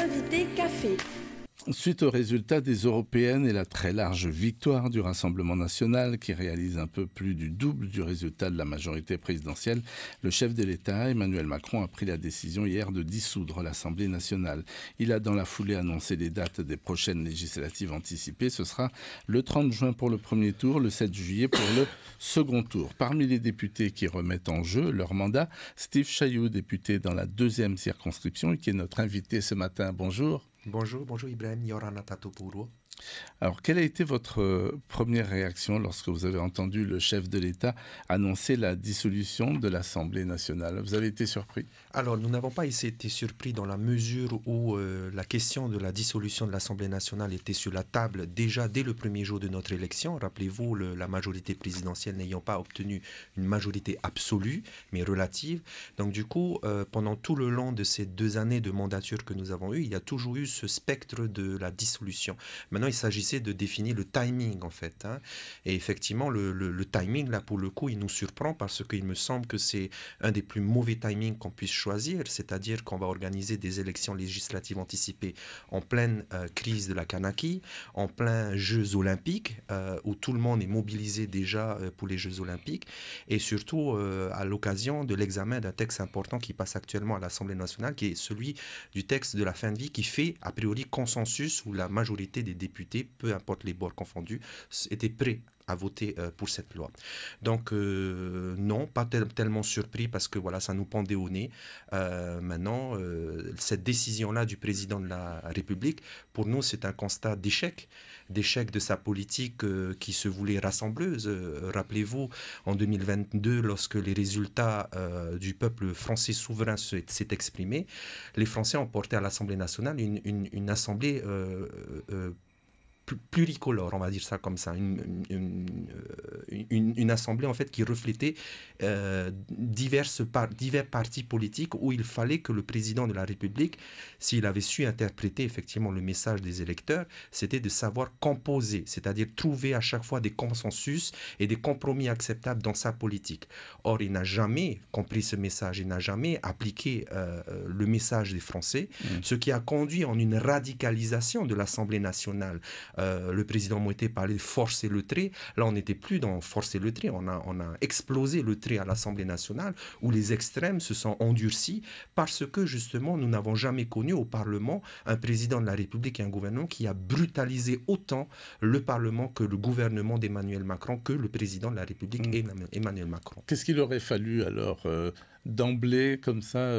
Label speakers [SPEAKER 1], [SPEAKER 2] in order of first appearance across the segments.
[SPEAKER 1] L'invité café.
[SPEAKER 2] Suite aux résultats des européennes et la très large victoire du Rassemblement national qui réalise un peu plus du double du résultat de la majorité présidentielle, le chef de l'État, Emmanuel Macron, a pris la décision hier de dissoudre l'Assemblée nationale. Il a dans la foulée annoncé les dates des prochaines législatives anticipées. Ce sera le 30 juin pour le premier tour, le 7 juillet pour le second tour. Parmi les députés qui remettent en jeu leur mandat, Steve Chailloux, député dans la 2e circonscription et qui est notre invité ce matin. Bonjour.
[SPEAKER 3] Bonjour Ibrahim, Yorana Tatopouro.
[SPEAKER 2] Alors, quelle a été votre première réaction lorsque vous avez entendu le chef de l'État annoncer la dissolution de l'Assemblée nationale? Vous avez été surpris?
[SPEAKER 3] Alors, nous n'avons pas été surpris dans la mesure où la question de la dissolution de l'Assemblée nationale était sur la table déjà dès le premier jour de notre élection. Rappelez-vous, la majorité présidentielle n'ayant pas obtenu une majorité absolue, mais relative. Donc, du coup, pendant tout le long de ces 2 années de mandature que nous avons eues, il y a toujours eu ce spectre de la dissolution. Maintenant, il s'agissait de définir le timing, en fait. Et effectivement, le timing, là, pour le coup, il nous surprend parce qu'il me semble que c'est un des plus mauvais timings qu'on puisse choisir, c'est-à-dire qu'on va organiser des élections législatives anticipées en pleine crise de la Kanaki, en plein Jeux olympiques, où tout le monde est mobilisé déjà pour les Jeux olympiques, et surtout à l'occasion de l'examen d'un texte important qui passe actuellement à l'Assemblée nationale, qui est celui du texte de la fin de vie, qui fait a priori consensus, où la majorité des députés, peu importe les bords confondus, étaient prêts à voter pour cette loi. Donc non, pas tellement surpris parce que voilà, ça nous pendait au nez. Maintenant, cette décision-là du président de la République, pour nous, c'est un constat d'échec de sa politique qui se voulait rassembleuse. Rappelez-vous, en 2022, lorsque les résultats du peuple français souverain s'est exprimé, les Français ont porté à l'Assemblée nationale une assemblée pluricolore, on va dire ça comme ça, une assemblée en fait qui reflétait divers partis politiques où il fallait que le président de la République, s'il avait su interpréter effectivement le message des électeurs, c'était de savoir composer, c'est-à-dire trouver à chaque fois des consensus et des compromis acceptables dans sa politique. Or, il n'a jamais compris ce message, il n'a jamais appliqué le message des Français, ce qui a conduit en une radicalisation de l'Assemblée nationale. Le président Mouetté parlait de forcer le trait. Là, on n'était plus dans forcer le trait. On a explosé le trait à l'Assemblée nationale où les extrêmes se sont endurcis parce que, justement, nous n'avons jamais connu au Parlement un président de la République et un gouvernement qui a brutalisé autant le Parlement que le gouvernement d'Emmanuel Macron, que le président de la République Emmanuel Macron.
[SPEAKER 2] Qu'est-ce qu'il aurait fallu, alors, d'emblée, comme ça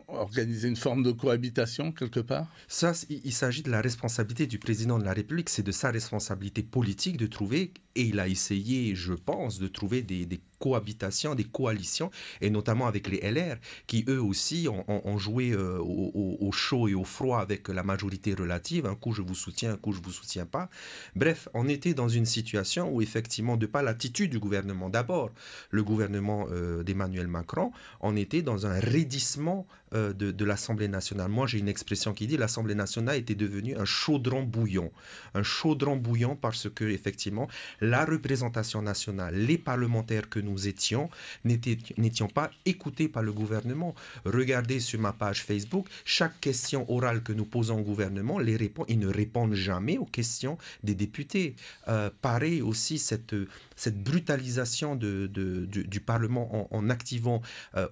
[SPEAKER 2] organiser une forme de cohabitation quelque part?
[SPEAKER 3] Ça, il s'agit de la responsabilité du président de la République, c'est de sa responsabilité politique de trouver, et il a essayé, je pense, de trouver des cohabitations, des coalitions, et notamment avec les LR, qui eux aussi ont joué au chaud et au froid avec la majorité relative. Un coup je vous soutiens, un coup je vous soutiens pas. Bref, on était dans une situation où effectivement, de par l'attitude du gouvernement, d'abord le gouvernement d'Emmanuel Macron, on était dans un raidissement de l'Assemblée nationale. Moi, j'ai une expression qui dit l'Assemblée nationale était devenue un chaudron bouillant. Un chaudron bouillant parce que, effectivement, la représentation nationale, les parlementaires que nous étions, n'étions pas écoutés par le gouvernement. Regardez sur ma page Facebook, chaque question orale que nous posons au gouvernement, ils ne répondent jamais aux questions des députés. Pareil aussi, cette brutalisation du Parlement en activant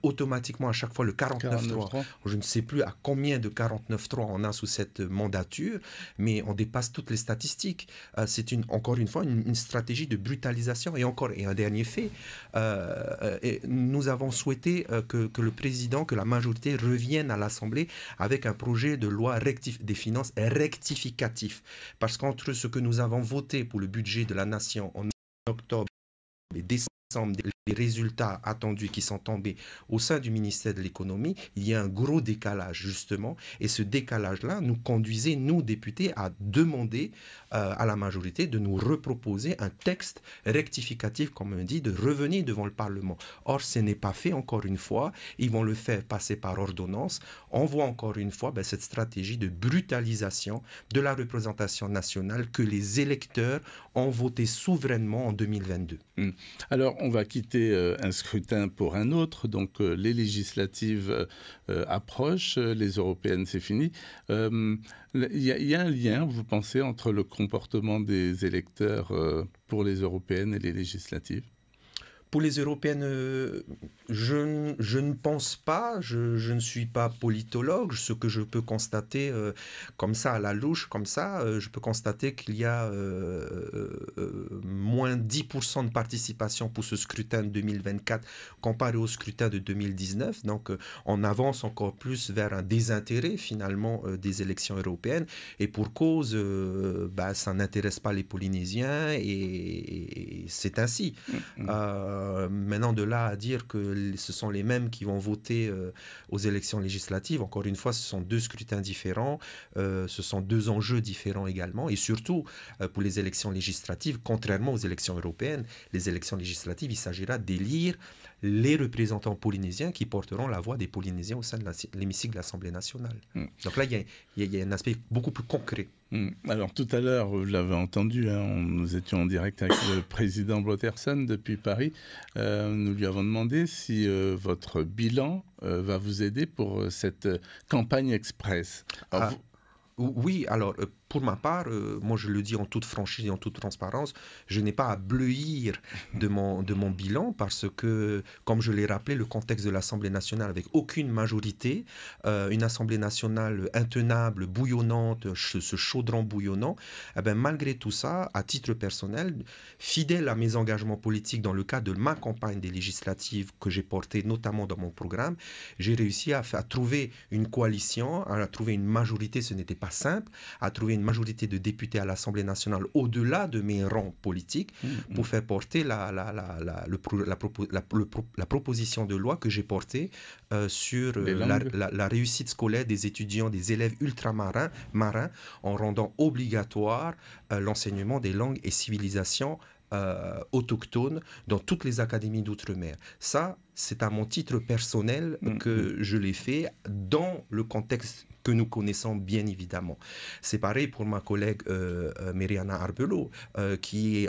[SPEAKER 3] automatiquement à chaque fois le 49.3. Je ne sais plus à combien de 49.3 on a sous cette mandature, mais on dépasse toutes les statistiques. C'est encore une fois une stratégie de brutalisation. Et un dernier fait, nous avons souhaité que le président, que la majorité revienne à l'Assemblée avec un projet de loi des finances rectificatif. Parce qu'entre ce que nous avons voté pour le budget de la nation en octobre et décembre, les résultats attendus qui sont tombés au sein du ministère de l'économie, il y a un gros décalage justement, et ce décalage-là nous conduisait, nous députés, à demander à la majorité de nous reproposer un texte rectificatif, comme on dit, de revenir devant le Parlement. Or, ce n'est pas fait encore une fois, ils vont le faire passer par ordonnance. On voit encore une fois cette stratégie de brutalisation de la représentation nationale que les électeurs ont voté souverainement en 2022.
[SPEAKER 2] Alors, on va quitter un scrutin pour un autre. Donc, les législatives approchent, les européennes, c'est fini. Il y a un lien, vous pensez, entre le comportement des électeurs pour les européennes et les législatives ?
[SPEAKER 3] Pour les européennes, je ne pense pas, je ne suis pas politologue. Ce que je peux constater comme ça, à la louche, comme ça, je peux constater qu'il y a moins 10% de participation pour ce scrutin de 2024 comparé au scrutin de 2019. Donc on avance encore plus vers un désintérêt finalement des élections européennes. Et pour cause, ça n'intéresse pas les Polynésiens et c'est ainsi. Maintenant, de là à dire que ce sont les mêmes qui vont voter aux élections législatives, encore une fois, ce sont deux scrutins différents, ce sont deux enjeux différents également. Et surtout, pour les élections législatives, contrairement aux élections européennes, les élections législatives, il s'agira d'élire les représentants polynésiens qui porteront la voix des Polynésiens au sein de l'hémicycle de l'Assemblée nationale. Donc là, il y a un aspect beaucoup plus concret.
[SPEAKER 2] Alors tout à l'heure, vous l'avez entendu, nous étions en direct avec le président Botterson depuis Paris. Nous lui avons demandé si votre bilan va vous aider pour cette campagne express. Alors,
[SPEAKER 3] oui, alors pour ma part, moi je le dis en toute franchise et en toute transparence, je n'ai pas à bleuir de mon bilan parce que, comme je l'ai rappelé, le contexte de l'Assemblée nationale avec aucune majorité, une Assemblée nationale intenable, bouillonnante, ce chaudron bouillonnant, malgré tout ça, à titre personnel, fidèle à mes engagements politiques dans le cadre de ma campagne des législatives que j'ai portée notamment dans mon programme, j'ai réussi à trouver une coalition, à trouver une majorité, ce n'était pas simple, à trouver une majorité de députés à l'Assemblée nationale au-delà de mes rangs politiques pour faire porter la proposition de loi que j'ai portée sur la réussite scolaire des étudiants, des élèves ultramarins en rendant obligatoire l'enseignement des langues et civilisations autochtones dans toutes les académies d'outre-mer. Ça, c'est à mon titre personnel que je l'ai fait dans le contexte que nous connaissons bien évidemment. C'est pareil pour ma collègue Meriana Arbelo, qui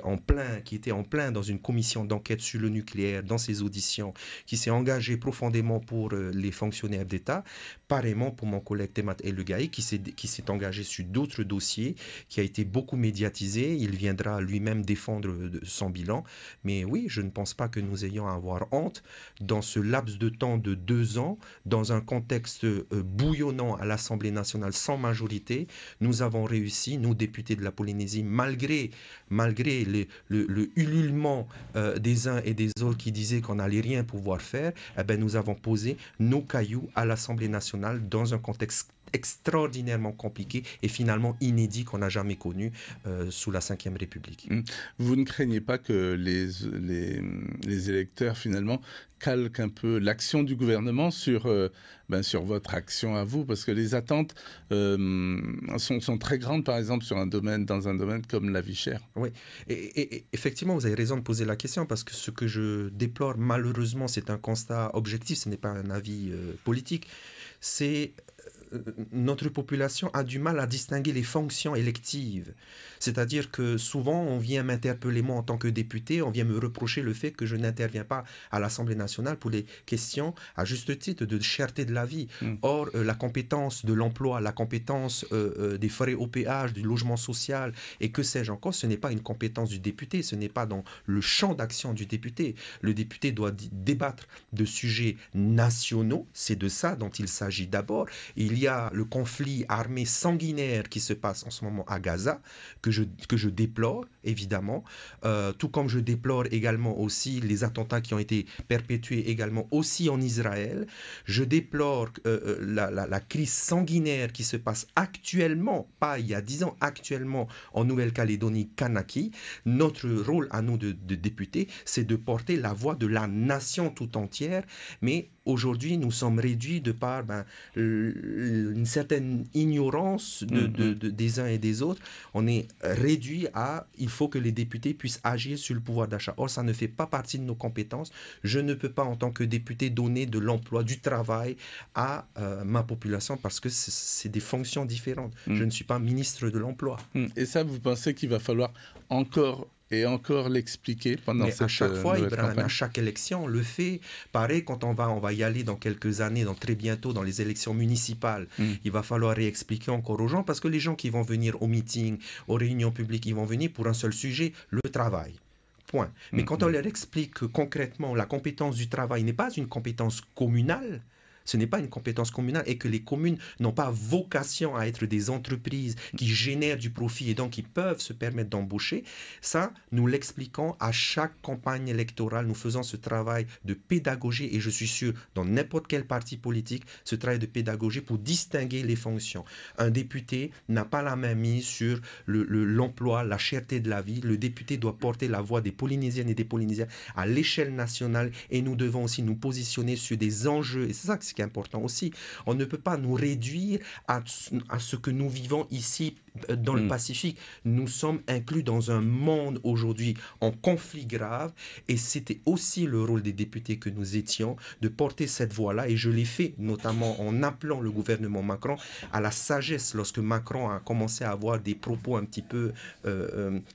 [SPEAKER 3] était en plein dans une commission d'enquête sur le nucléaire, dans ses auditions, qui s'est engagée profondément pour les fonctionnaires d'État. Pareillement pour mon collègue Temat Elugaï, qui s'est engagé sur d'autres dossiers, qui a été beaucoup médiatisé. Il viendra lui-même défendre son bilan. Mais oui, je ne pense pas que nous ayons à avoir honte dans ce laps de temps de 2 ans, dans un contexte bouillonnant à l'Assemblée nationale sans majorité. Nous avons réussi, nous députés de la Polynésie, malgré le ululement des uns et des autres qui disaient qu'on n'allait rien pouvoir faire, nous avons posé nos cailloux à l'Assemblée nationale dans un contexte extraordinairement compliqué et finalement inédit qu'on n'a jamais connu sous la Ve République.
[SPEAKER 2] Vous ne craignez pas que les électeurs finalement calquent un peu l'action du gouvernement sur votre action à vous, parce que les attentes sont très grandes, par exemple dans un domaine comme la vie chère.
[SPEAKER 3] Oui, et effectivement, vous avez raison de poser la question, parce que ce que je déplore malheureusement, c'est un constat objectif, ce n'est pas un avis politique, c'est notre population a du mal à distinguer les fonctions électives. C'est-à-dire que souvent, on vient m'interpeller moi en tant que député, on vient me reprocher le fait que je n'interviens pas à l'Assemblée nationale pour les questions, à juste titre, de cherté de la vie. Or, la compétence de l'emploi, la compétence des frais au péage, du logement social, et que sais-je encore, ce n'est pas une compétence du député, ce n'est pas dans le champ d'action du député. Le député doit débattre de sujets nationaux, c'est de ça dont il s'agit d'abord. Il y a le conflit armé sanguinaire qui se passe en ce moment à Gaza, que je déplore, évidemment, tout comme je déplore également aussi les attentats qui ont été perpétués également aussi en Israël. Je déplore la crise sanguinaire qui se passe actuellement, pas il y a 10 ans, actuellement en Nouvelle-Calédonie, Kanaki. Notre rôle à nous de députés, c'est de porter la voix de la nation tout entière, mais aujourd'hui, nous sommes réduits de par une certaine ignorance des uns et des autres. On est réduit à il faut que les députés puissent agir sur le pouvoir d'achat. Or, ça ne fait pas partie de nos compétences. Je ne peux pas, en tant que député, donner de l'emploi, du travail à ma population parce que c'est des fonctions différentes. Je ne suis pas ministre de l'Emploi.
[SPEAKER 2] Et ça, vous pensez qu'il va falloir encore et encore l'expliquer pendant cette
[SPEAKER 3] à chaque fois, Ibrahim,
[SPEAKER 2] campagne?
[SPEAKER 3] à chaque élection, on le fait. Pareil, quand on va y aller dans quelques années, très bientôt, dans les élections municipales, il va falloir réexpliquer encore aux gens parce que les gens qui vont venir aux meetings, aux réunions publiques, ils vont venir pour un seul sujet, le travail. Point. Mais quand on leur explique que concrètement, la compétence du travail n'est pas une compétence communale, ce n'est pas une compétence communale et que les communes n'ont pas vocation à être des entreprises qui génèrent du profit et donc qui peuvent se permettre d'embaucher. Ça, nous l'expliquons à chaque campagne électorale. Nous faisons ce travail de pédagogie et je suis sûr, dans n'importe quel parti politique, ce travail de pédagogie pour distinguer les fonctions. Un député n'a pas la main mise sur l'emploi, la cherté de la vie. Le député doit porter la voix des Polynésiennes et des Polynésiens à l'échelle nationale et nous devons aussi nous positionner sur des enjeux. Et c'est ça qui est important aussi. On ne peut pas nous réduire à ce que nous vivons ici dans le Pacifique. Nous sommes inclus dans un monde aujourd'hui en conflit grave et c'était aussi le rôle des députés que nous étions de porter cette voix-là et je l'ai fait notamment en appelant le gouvernement Macron à la sagesse lorsque Macron a commencé à avoir des propos un petit peu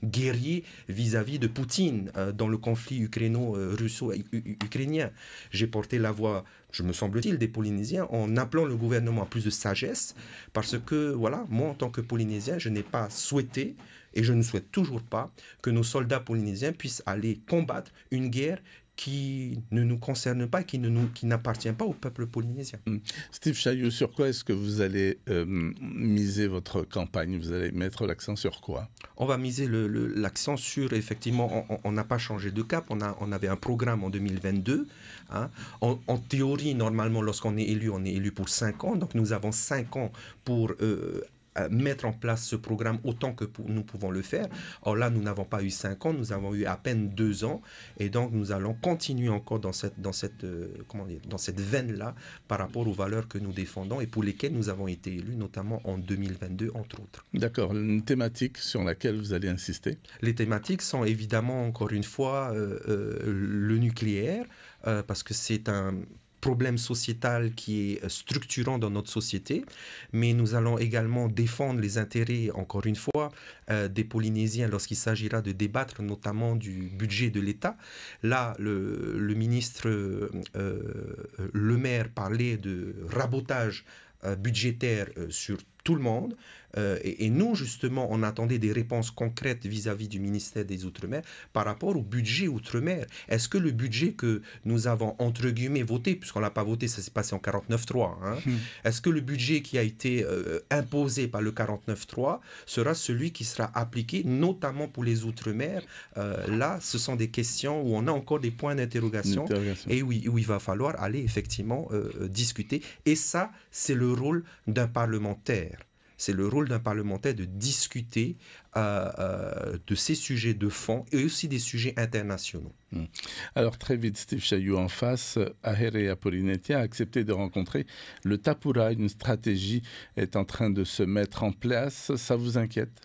[SPEAKER 3] guerriers vis-à-vis de Poutine dans le conflit ukraino-russo-ukrainien. J'ai porté la voix, je me semble-t-il, des Polynésiens en appelant le gouvernement à plus de sagesse parce que, voilà, moi en tant que Polynésien, je n'ai pas souhaité et je ne souhaite toujours pas que nos soldats polynésiens puissent aller combattre une guerre qui ne nous concerne pas, qui n'appartient pas au peuple polynésien.
[SPEAKER 2] Steve Chailloux, sur quoi est-ce que vous allez miser votre campagne? Vous allez mettre l'accent sur quoi?
[SPEAKER 3] On va miser l'accent sur, effectivement, on n'a pas changé de cap, on avait un programme en 2022. Hein. En théorie, normalement, lorsqu'on est élu pour 5 ans, donc nous avons 5 ans pour mettre en place ce programme autant que nous pouvons le faire. Or là, nous n'avons pas eu 5 ans, nous avons eu à peine 2 ans et donc nous allons continuer encore dans cette veine-là par rapport aux valeurs que nous défendons et pour lesquelles nous avons été élus, notamment en 2022, entre autres.
[SPEAKER 2] D'accord. Une thématique sur laquelle vous allez insister?
[SPEAKER 3] Les thématiques sont évidemment, encore une fois, le nucléaire, parce que c'est un problème sociétal qui est structurant dans notre société, mais nous allons également défendre les intérêts, encore une fois, des Polynésiens lorsqu'il s'agira de débattre notamment du budget de l'État. Là, le ministre Le Maire parlait de rabotage budgétaire sur tout le monde. Et nous, justement, on attendait des réponses concrètes vis-à-vis du ministère des Outre-mer par rapport au budget Outre-mer. Est-ce que le budget que nous avons, entre guillemets, voté, puisqu'on ne l'a pas voté, ça s'est passé en 49.3, hein, est-ce que le budget qui a été imposé par le 49.3 sera celui qui sera appliqué, notamment pour les Outre-mer? Là, ce sont des questions où on a encore des points d'interrogation et où il va falloir aller effectivement discuter. Et ça, c'est le rôle d'un parlementaire. C'est le rôle d'un parlementaire de discuter de ces sujets de fond et aussi des sujets internationaux.
[SPEAKER 2] Alors très vite, Steve Chailloux, en face, Aherea Polinetia a accepté de rencontrer le Tapura. Une stratégie est en train de se mettre en place. Ça vous inquiète?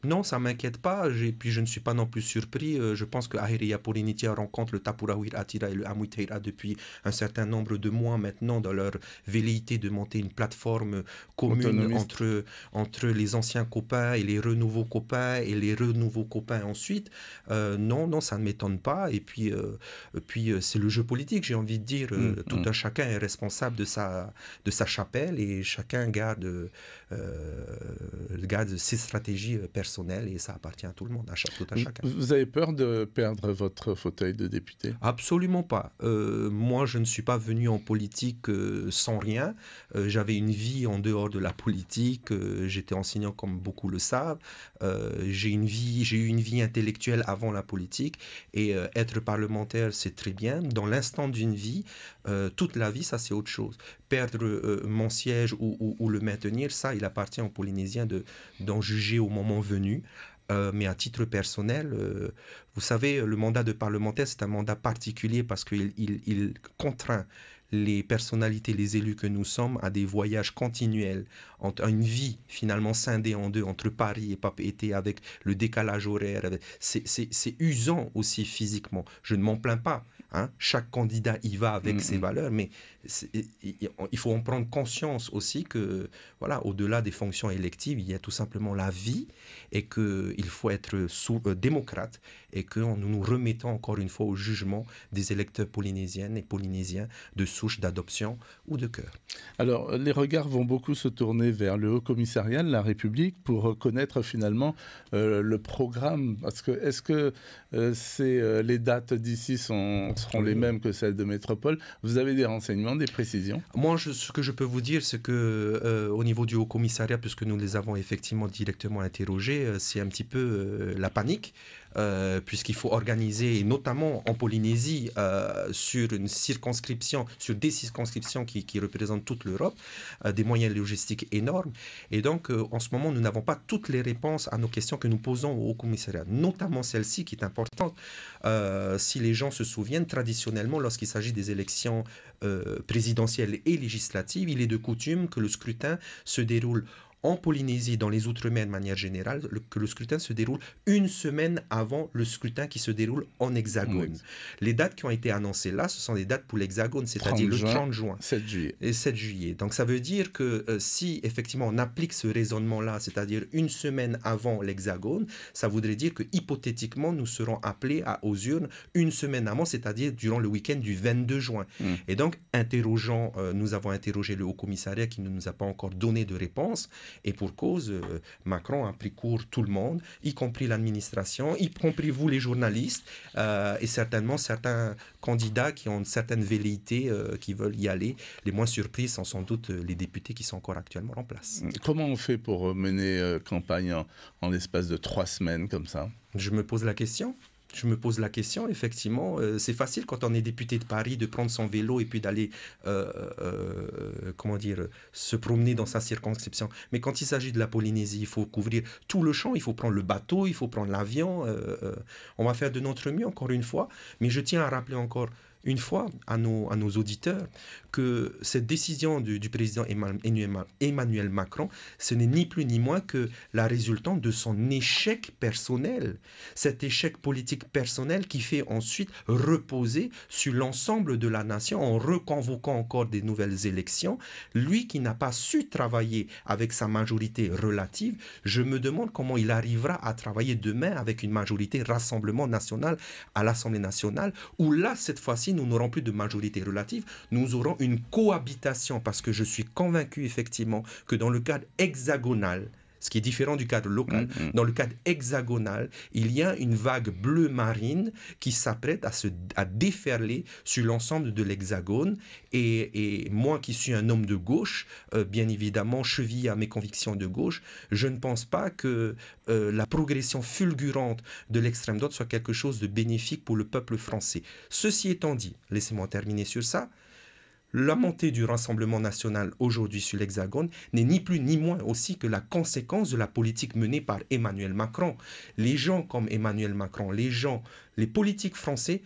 [SPEAKER 3] Non, ça ne m'inquiète pas, puis je ne suis pas non plus surpris. Je pense que Aherea Polinitia rencontre le Tapura Atira et le Amuiteira depuis un certain nombre de mois maintenant dans leur velléité de monter une plateforme commune entre les anciens copains et les renouveaux copains et les renouveaux copains ensuite. Non, ça ne m'étonne pas. Et puis c'est le jeu politique, j'ai envie de dire. Tout un chacun est responsable de sa chapelle et chacun garde ses stratégies personnelles et ça appartient à tout le monde, tout à chacun.
[SPEAKER 2] Vous avez peur de perdre votre fauteuil de député?
[SPEAKER 3] Absolument pas. Moi, je ne suis pas venu en politique sans rien. J'avais une vie en dehors de la politique. J'étais enseignant comme beaucoup le savent. J'ai eu une vie intellectuelle avant la politique et être parlementaire, c'est très bien. Dans l'instant d'une vie, toute la vie, ça c'est autre chose. Perdre mon siège ou le maintenir, ça, il appartient aux Polynésiens d'en juger au moment venu. Mais à titre personnel, vous savez, le mandat de parlementaire, c'est un mandat particulier parce qu'il contraint les personnalités, les élus que nous sommes, à des voyages continuels, à une vie finalement scindée en deux entre Paris et Papeete avec le décalage horaire. C'est usant aussi physiquement. Je ne m'en plains pas. Hein. Chaque candidat y va avec ses valeurs, mais il faut en prendre conscience aussi que, voilà, au-delà des fonctions électives, il y a tout simplement la vie et qu'il faut être démocrate et que nous nous remettons encore une fois au jugement des électeurs polynésiennes et polynésiens de souche, d'adoption ou de cœur.
[SPEAKER 2] Alors, les regards vont beaucoup se tourner vers le Haut Commissariat de la République pour connaître finalement le programme. Parce que est-ce que les dates d'ici seront les mêmes que celles de métropole? Vous avez des renseignements, des précisions?
[SPEAKER 3] Moi, ce que je peux vous dire, c'est que au niveau du Haut Commissariat, puisque nous les avons effectivement directement interrogés, c'est un petit peu la panique. Puisqu'il faut organiser, et notamment en Polynésie, sur des circonscriptions qui représentent toute l'Europe, des moyens logistiques énormes. Et donc, en ce moment, nous n'avons pas toutes les réponses à nos questions que nous posons au commissariat, notamment celle-ci qui est importante. Si les gens se souviennent, traditionnellement, lorsqu'il s'agit des élections présidentielles et législatives, il est de coutume que le scrutin se déroule en Polynésie, dans les Outre-mer de manière générale, que le scrutin se déroule une semaine avant le scrutin qui se déroule en Hexagone. Oui. Les dates qui ont été annoncées là, ce sont des dates pour l'Hexagone, c'est-à-dire le 30 juin.
[SPEAKER 2] 7 juillet.
[SPEAKER 3] Et 7 juillet. Donc ça veut dire que si effectivement on applique ce raisonnement-là, c'est-à-dire une semaine avant l'Hexagone, ça voudrait dire que hypothétiquement nous serons appelés aux urnes une semaine avant, c'est-à-dire durant le week-end du 22 juin. Et donc nous avons interrogé le Haut Commissariat qui ne nous a pas encore donné de réponse. Et pour cause, Macron a pris court tout le monde, y compris l'administration, y compris vous les journalistes, et certainement certains candidats qui ont une certaine velléité, qui veulent y aller. Les moins surpris sont sans doute les députés qui sont encore actuellement en place.
[SPEAKER 2] Comment on fait pour mener campagne en l'espace de 3 semaines comme ça?
[SPEAKER 3] Je me pose la question. Effectivement, c'est facile quand on est député de Paris de prendre son vélo et puis d'aller, se promener dans sa circonscription. Mais quand il s'agit de la Polynésie, il faut couvrir tout le champ, il faut prendre le bateau, il faut prendre l'avion. On va faire de notre mieux, encore une fois. Mais je tiens à rappeler encore une fois à nos auditeurs que cette décision du président Emmanuel Macron, ce n'est ni plus ni moins que la résultante de son échec personnel. Cet échec politique personnel qui fait ensuite reposer sur l'ensemble de la nation en reconvoquant encore des nouvelles élections. Lui qui n'a pas su travailler avec sa majorité relative, je me demande comment il arrivera à travailler demain avec une majorité Rassemblement national à l'Assemblée nationale, où là, cette fois-ci, nous n'aurons plus de majorité relative, nous aurons une cohabitation, parce que je suis convaincu effectivement que dans le cadre hexagonal, ce qui est différent du cadre local, dans le cadre hexagonal, il y a une vague bleue marine qui s'apprête à déferler sur l'ensemble de l'hexagone. Et moi qui suis un homme de gauche, bien évidemment chevillé à mes convictions de gauche, je ne pense pas que la progression fulgurante de l'extrême droite soit quelque chose de bénéfique pour le peuple français. Ceci étant dit, laissez-moi terminer sur ça. La montée du Rassemblement national aujourd'hui sur l'Hexagone n'est ni plus ni moins aussi que la conséquence de la politique menée par Emmanuel Macron. Les gens comme Emmanuel Macron, les politiques français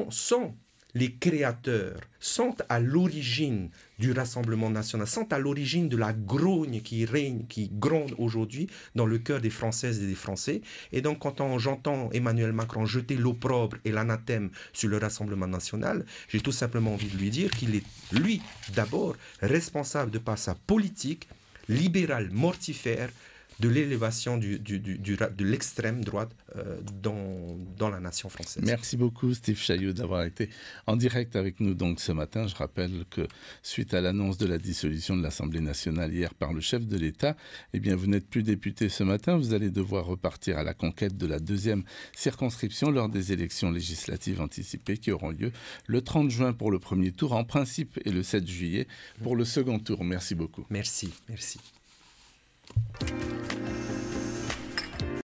[SPEAKER 3] sont les créateurs, sont à l'origine du Rassemblement national, sont à l'origine de la grogne qui règne, qui gronde aujourd'hui dans le cœur des Françaises et des Français. Et donc, quand j'entends Emmanuel Macron jeter l'opprobre et l'anathème sur le Rassemblement national, j'ai tout simplement envie de lui dire qu'il est, lui, d'abord, responsable de par sa politique libérale mortifère de l'élévation de l'extrême droite dans la nation française.
[SPEAKER 2] Merci beaucoup Steve Chailloux d'avoir été en direct avec nous donc ce matin. Je rappelle que suite à l'annonce de la dissolution de l'Assemblée nationale hier par le chef de l'État, eh bien vous n'êtes plus député ce matin, vous allez devoir repartir à la conquête de la 2e circonscription lors des élections législatives anticipées qui auront lieu le 30 juin pour le premier tour en principe et le 7 juillet pour le second tour. Merci beaucoup.
[SPEAKER 3] Merci.